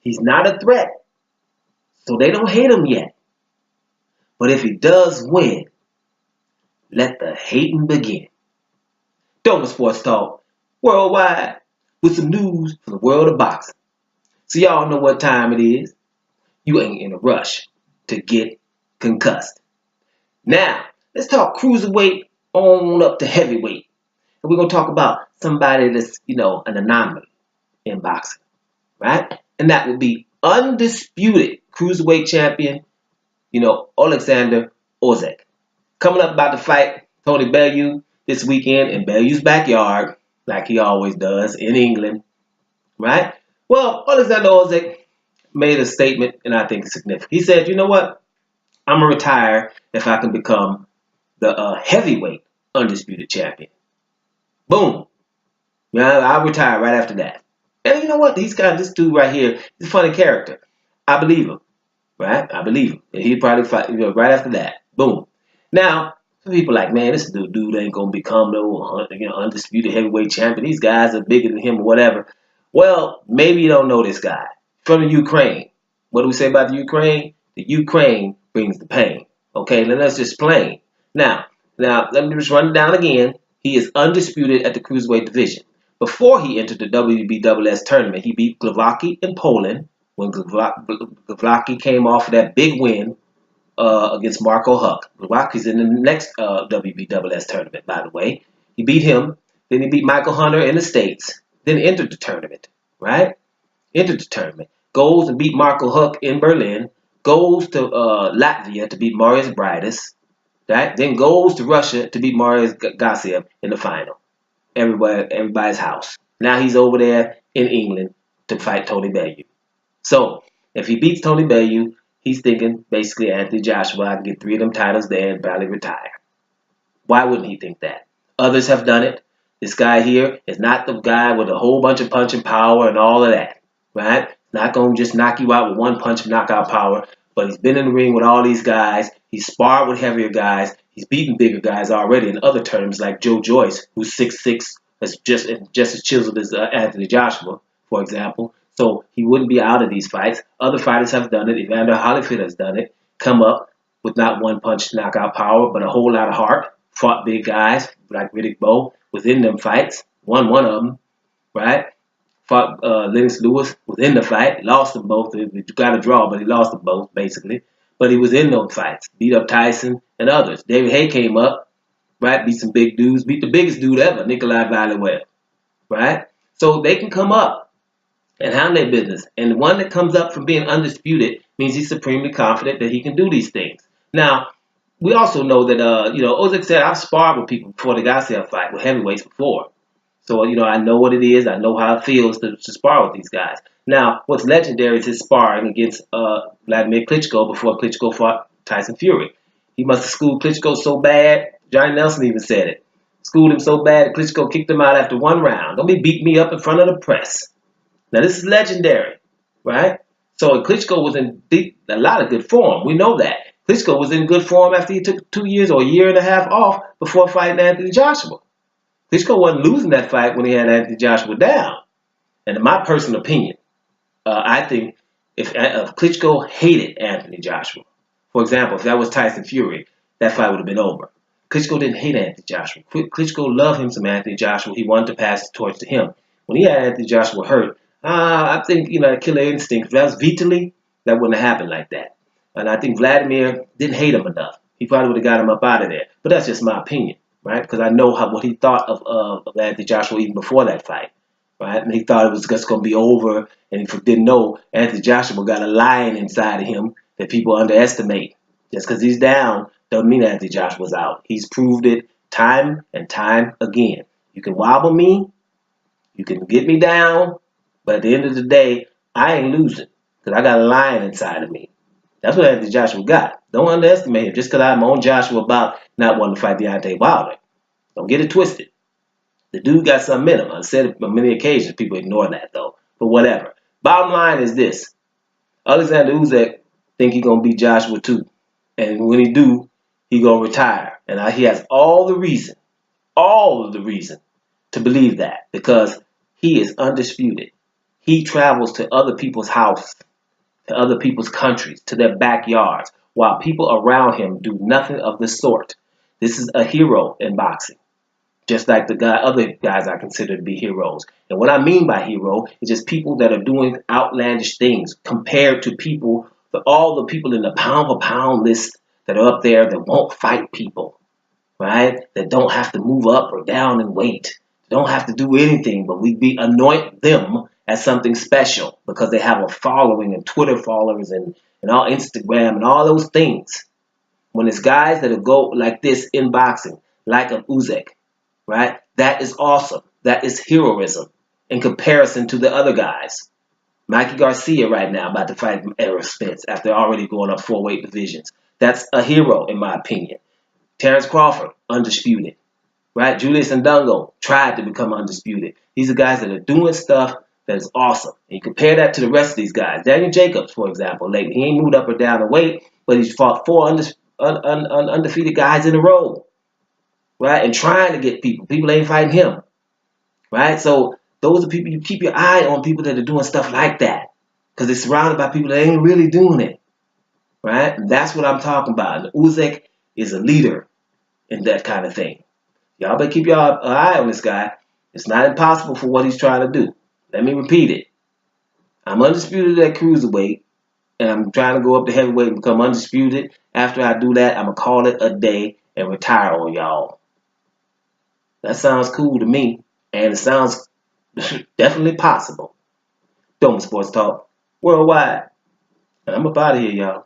He's not a threat, so they don't hate him yet. But if he does win, let the hating begin. Dover Sports Talk, worldwide, with some news from the world of boxing. So y'all know what time it is. You ain't in a rush to get concussed. Now, let's talk cruiserweight on up to heavyweight. And we're going to talk about somebody that's, an anomaly in boxing, right? And that would be undisputed cruiserweight champion, Oleksandr Usyk. Coming up about to fight Tony Bellew this weekend in Bellew's backyard, like he always does in England, right? Well, Oleksandr Usyk made a statement, and I think it's significant. He said, you know what? I'm going to retire if I can become the heavyweight undisputed champion. Boom. Yeah, I'll retire right after that. And you know what? This dude right here, he's a funny character. I believe him, right? I believe him. And he'd probably fight right after that. Boom. Now, some people are like, man, this dude ain't going to become no undisputed heavyweight champion. These guys are bigger than him or whatever. Well, maybe you don't know this guy. From the Ukraine. What do we say about the Ukraine? The Ukraine brings the pain. Okay, then that's just plain. Now, let me just run it down again. He is undisputed at the cruiserweight division. Before he entered the WBSS tournament, he beat Glowacki in Poland when Glowacki came off of that big win against Marco Huck. Glowacki's in the next WBSS tournament, by the way. He beat him. Then he beat Michael Hunter in the States. Then entered the tournament, right? Entered the tournament. Goes and beat Marco Huck in Berlin. Goes to Latvia to beat Marius Briedis. Right? Then goes to Russia to beat Marius Gassiev in the final. Everybody's house. Now he's over there in England to fight Tony Bellew. So, if he beats Tony Bellew, he's thinking basically Anthony Joshua, I can get 3 of them titles there and probably retire. Why wouldn't he think that? Others have done it. This guy here is not the guy with a whole bunch of punching power and all of that. Right? Not going to just knock you out with one punch of knockout power. But he's been in the ring with all these guys. He's sparred with heavier guys. He's beaten bigger guys already in other terms, like Joe Joyce, who's 6'6", that's just as chiseled as Anthony Joshua, for example. So he wouldn't be out of these fights. Other fighters have done it. Evander Holyfield has done it. Come up with not one punch knockout power, but a whole lot of heart. Fought big guys like Riddick Bowe within them fights. Won one of them, right? Fought Lennox Lewis within the fight. Lost them both. He got a draw, but he lost them both, basically. But he was in those fights. Beat up Tyson and others. David Haye came up, right? Beat some big dudes. Beat the biggest dude ever, Nikolai Valuev, right? So they can come up and handle their business. And the one that comes up from being undisputed means he's supremely confident that he can do these things. Now, we also know that, Usyk said, I've sparred with people before the Gassiev fight, with heavyweights before. So, I know what it is. I know how it feels to spar with these guys. Now, what's legendary is his sparring against Vladimir Klitschko before Klitschko fought Tyson Fury. He must have schooled Klitschko so bad, Johnny Nelson even said it. Schooled him so bad that Klitschko kicked him out after one round. Don't be beating me up in front of the press. Now, this is legendary, right? So, Klitschko was in a lot of good form. We know that. Klitschko was in good form after he took 2 years or a year and a half off before fighting Anthony Joshua. Klitschko wasn't losing that fight when he had Anthony Joshua down. And in my personal opinion, I think if Klitschko hated Anthony Joshua, for example, if that was Tyson Fury, that fight would have been over. Klitschko didn't hate Anthony Joshua. Klitschko loved him some Anthony Joshua. He wanted to pass the torch to him. When he had Anthony Joshua hurt, I think, the killer instinct, if that was Vitaly, that wouldn't have happened like that. And I think Vladimir didn't hate him enough. He probably would have got him up out of there. But that's just my opinion. Right, because I know what he thought of Anthony Joshua even before that fight, right? And he thought it was just going to be over, and he didn't know Anthony Joshua got a lion inside of him that people underestimate. Just because he's down doesn't mean Anthony Joshua's out. He's proved it time and time again. You can wobble me, you can get me down, but at the end of the day, I ain't losing because I got a lion inside of me. That's what Anthony Joshua got. Don't underestimate him just because I'm on Joshua about not wanting to fight Deontay Wilder. Don't get it twisted. The dude got something in him. I've said it on many occasions. People ignore that, though. But whatever. Bottom line is this. Oleksandr Usyk think he's going to beat Joshua, too. And when he do, he going to retire. And he has all of the reason to believe that. Because he is undisputed. He travels to other people's houses, to other people's countries, to their backyards, while people around him do nothing of the sort. This is a hero in boxing, just like other guys I consider to be heroes. And what I mean by hero is just people that are doing outlandish things compared to all the people in the pound for pound list that are up there that won't fight people, right? That don't have to move up or down in weight, don't have to do anything, but we anoint them as something special because they have a following and Twitter followers and all Instagram and all those things. When it's guys that go like this in boxing, like a Usyk, right? That is awesome. That is heroism in comparison to the other guys. Mikey Garcia right now about to fight Errol Spence after already going up 4 weight divisions. That's a hero in my opinion. Terrence Crawford, undisputed, right? Julius Ndungo tried to become undisputed. These are guys that are doing stuff that is awesome. And you compare that to the rest of these guys. Daniel Jacobs, for example, lately, he ain't moved up or down in weight, but he's fought 4 undefeated guys in a row, right? And trying to get people. People ain't fighting him, right? So those are people, you keep your eye on people that are doing stuff like that because they're surrounded by people that ain't really doing it, right? And that's what I'm talking about. And Usyk is a leader in that kind of thing. Y'all better keep your eye on this guy. It's not impossible for what he's trying to do. Let me repeat it. I'm undisputed at cruiserweight, and I'm trying to go up to heavyweight and become undisputed. After I do that, I'm going to call it a day and retire on y'all. That sounds cool to me, and it sounds definitely possible. Dome Sports Talk Worldwide. And I'm up out of here, y'all.